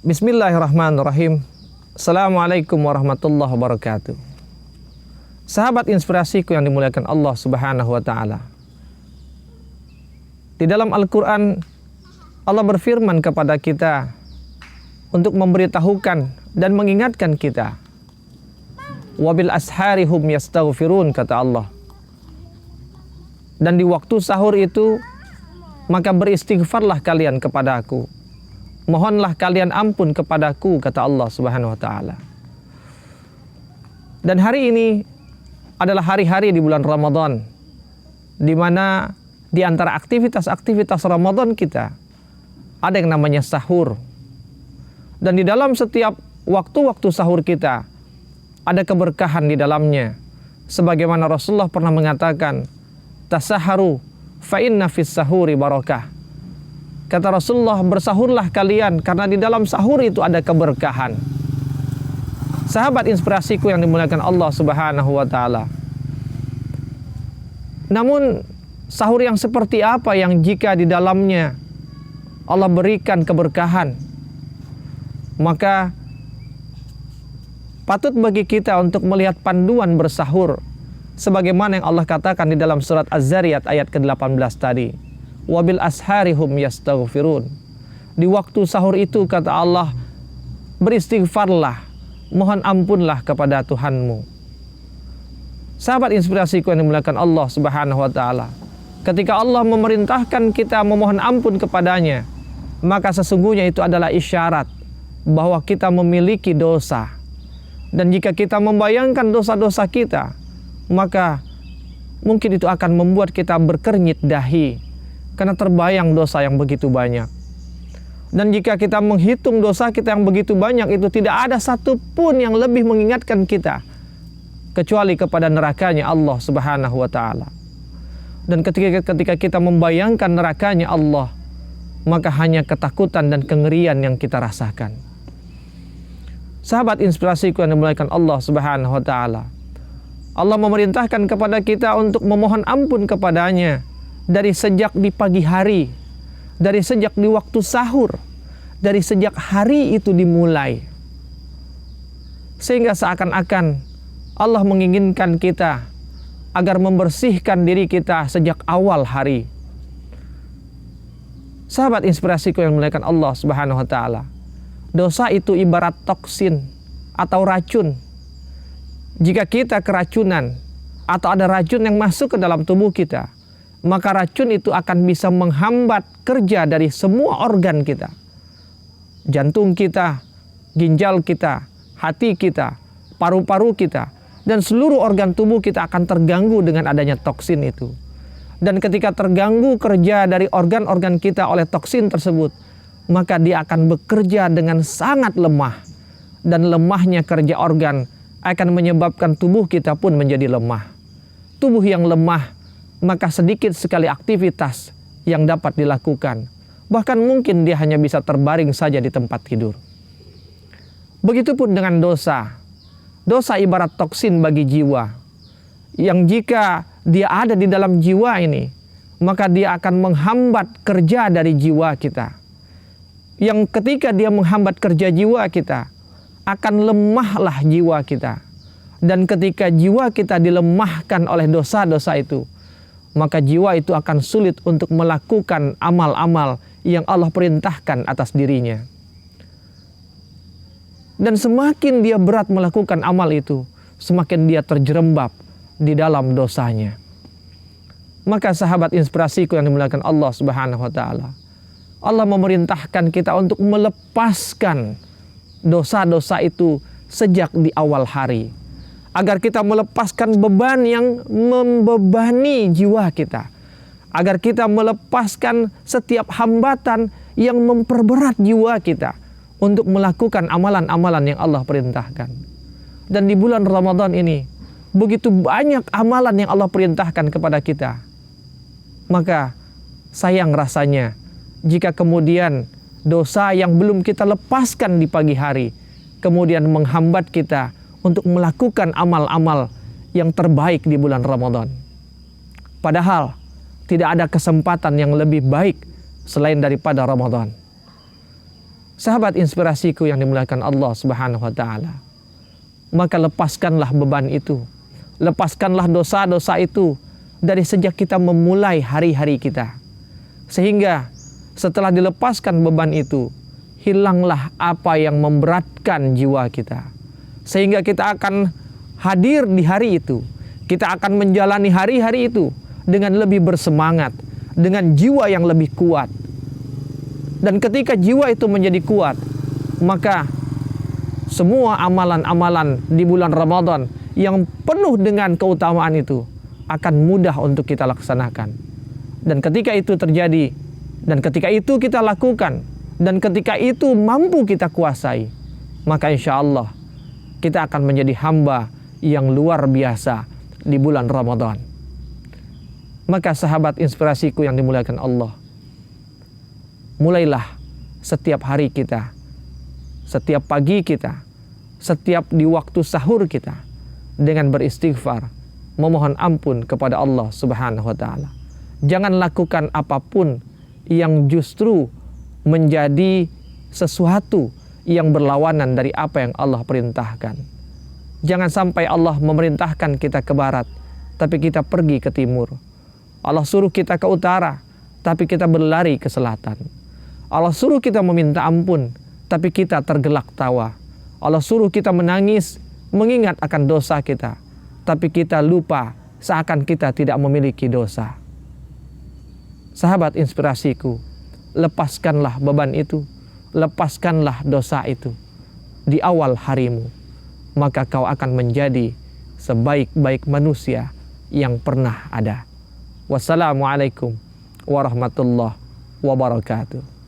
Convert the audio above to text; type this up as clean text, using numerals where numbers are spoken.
Bismillahirrahmanirrahim. Assalamualaikum warahmatullahi wabarakatuh. Sahabat inspirasiku yang dimuliakan Allah Subhanahu wa taala. Di dalam Al-Qur'an Allah berfirman kepada kita untuk memberitahukan dan mengingatkan kita. Wabil ashari hum yastaghfirun, kata Allah. Dan di waktu sahur itu maka beristighfarlah kalian kepada aku. Mohonlah kalian ampun kepadaku, kata Allah Subhanahu wa taala. Dan hari ini adalah hari-hari di bulan Ramadan, di mana di antara aktivitas-aktivitas Ramadan kita ada yang namanya sahur. Dan di dalam setiap waktu-waktu sahur kita ada keberkahan di dalamnya. Sebagaimana Rasulullah pernah mengatakan, tasaharu fa inna fis sahuri barakah. Kata Rasulullah, bersahurlah kalian karena di dalam sahur itu ada keberkahan. Sahabat inspirasiku yang dimuliakan Allah Subhanahu wa taala. Namun sahur yang seperti apa yang jika di dalamnya Allah berikan keberkahan, maka patut bagi kita untuk melihat panduan bersahur sebagaimana yang Allah katakan di dalam surat Az-Zariyat ayat ke-18 tadi. Wabil ashari hum yastaghfirun. Di waktu sahur itu, kata Allah, beristighfarlah, mohon ampunlah kepada Tuhanmu. Sahabat inspirasiku yang dimuliakan Allah Subhanahu wa taala, ketika Allah memerintahkan kita memohon ampun kepadanya, maka sesungguhnya itu adalah isyarat bahwa kita memiliki dosa. Dan jika kita membayangkan dosa-dosa kita, maka mungkin itu akan membuat kita berkernyit dahi karena terbayang dosa yang begitu banyak. Dan jika kita menghitung dosa kita yang begitu banyak, itu tidak ada satupun yang lebih mengingatkan kita kecuali kepada nerakanya Allah Subhanahu wa taala. Dan ketika kita membayangkan nerakanya Allah, maka hanya ketakutan dan kengerian yang kita rasakan. Sahabat inspirasiku yang dimuliakan Allah Subhanahu wa taala, Allah memerintahkan kepada kita untuk memohon ampun kepadanya dari sejak di pagi hari, dari sejak di waktu sahur, dari sejak hari itu dimulai. Sehingga seakan-akan Allah menginginkan kita agar membersihkan diri kita sejak awal hari. Sahabat inspirasiku yang dimuliakan Allah Subhanahu wa taala, dosa itu ibarat toksin atau racun. Jika kita keracunan atau ada racun yang masuk ke dalam tubuh kita, maka racun itu akan bisa menghambat kerja dari semua organ kita. Jantung kita, ginjal kita, hati kita, paru-paru kita, dan seluruh organ tubuh kita akan terganggu dengan adanya toksin itu. Dan ketika terganggu kerja dari organ-organ kita oleh toksin tersebut, maka dia akan bekerja dengan sangat lemah. Dan lemahnya kerja organ akan menyebabkan tubuh kita pun menjadi lemah. Tubuh yang lemah, maka sedikit sekali aktivitas yang dapat dilakukan. Bahkan mungkin dia hanya bisa terbaring saja di tempat tidur. Begitupun dengan dosa. Dosa ibarat toksin bagi jiwa, yang jika dia ada di dalam jiwa ini, maka dia akan menghambat kerja dari jiwa kita. Yang ketika dia menghambat kerja jiwa kita, akan lemahlah jiwa kita. Dan ketika jiwa kita dilemahkan oleh dosa-dosa itu, maka jiwa itu akan sulit untuk melakukan amal-amal yang Allah perintahkan atas dirinya. Dan semakin dia berat melakukan amal itu, semakin dia terjerembab di dalam dosanya. Maka sahabat inspirasiku yang dimuliakan Allah Subhanahu wa taala, Allah memerintahkan kita untuk melepaskan dosa-dosa itu sejak di awal hari, agar kita melepaskan beban yang membebani jiwa kita, agar kita melepaskan setiap hambatan yang memperberat jiwa kita untuk melakukan amalan-amalan yang Allah perintahkan. Dan di bulan Ramadan ini begitu banyak amalan yang Allah perintahkan kepada kita. Maka sayang rasanya jika kemudian dosa yang belum kita lepaskan di pagi hari kemudian menghambat kita untuk melakukan amal-amal yang terbaik di bulan Ramadan. Padahal tidak ada kesempatan yang lebih baik selain daripada Ramadan. Sahabat inspirasiku yang dimuliakan Allah Subhanahu wa taala, maka lepaskanlah beban itu. Lepaskanlah dosa-dosa itu dari sejak kita memulai hari-hari kita. Sehingga setelah dilepaskan beban itu, hilanglah apa yang memberatkan jiwa kita. Sehingga kita akan hadir di hari itu. Kita akan menjalani hari-hari itu dengan lebih bersemangat, dengan jiwa yang lebih kuat. Dan ketika jiwa itu menjadi kuat, maka semua amalan-amalan di bulan Ramadan yang penuh dengan keutamaan itu akan mudah untuk kita laksanakan. Dan ketika itu terjadi, dan ketika itu kita lakukan, dan ketika itu mampu kita kuasai, maka insya Allah kita akan menjadi hamba yang luar biasa di bulan Ramadan. Maka sahabat inspirasiku yang dimuliakan Allah, mulailah setiap hari kita, setiap pagi kita, setiap di waktu sahur kita dengan beristighfar, memohon ampun kepada Allah Subhanahu wa taala. Jangan lakukan apapun yang justru menjadi sesuatu yang berlawanan dari apa yang Allah perintahkan. Jangan sampai Allah memerintahkan kita ke barat, tapi kita pergi ke timur. Allah suruh kita ke utara, tapi kita berlari ke selatan. Allah suruh kita meminta ampun, tapi kita tergelak tawa. Allah suruh kita menangis, mengingat akan dosa kita, tapi kita lupa seakan kita tidak memiliki dosa. Sahabat inspirasiku, lepaskanlah beban itu, lepaskanlah dosa itu di awal harimu, maka kau akan menjadi sebaik-baik manusia yang pernah ada. Wassalamualaikum warahmatullahi wabarakatuh.